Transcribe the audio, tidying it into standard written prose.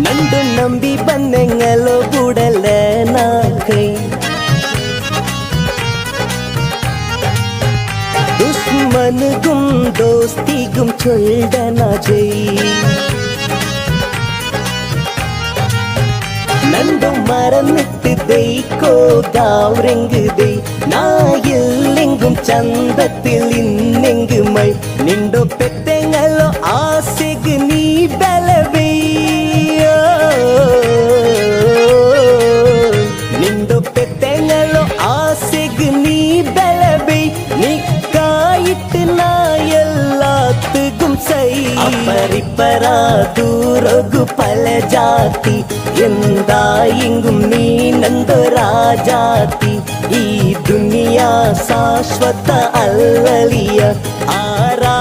ನಂದು ನಂಬಿ ಬಂದೆಂಗಲೋ ಬುಡಲ ನಾ ಕೈ ದುಶ್ಮನ್ಗುಂ ದೋಸ್ತಿಗುಂ ಚೊಲ್ಡನ ಜೈ നണ്ടു മറന്നിട്ട് ദൈക്കോ ഗാവ്രെങ്കുതേ നായില്ലെങ്കും ചന്തത്തിൽ ഇന്നെങ്കുമൈ നിണ്ടോ പെട്ടെങ്ങല്ലോ ആസെഗ് നീ ബലവെയ്യോ നിണ്ടോ പെട്ടെങ്ങല്ലോ ആസെഗ് നീ ബലവെയ് നിക്കായിട്ട് നായെല്ലാത്തുകും സൈ അപ്പറിപ്പറാ ദൂരൊഗു പല ജാതി എന്തായെങ്കും നീ നന്ദരാജാതി ഈ ദുനിയാ ശാശ്വത അല്ലലിയ ആരാ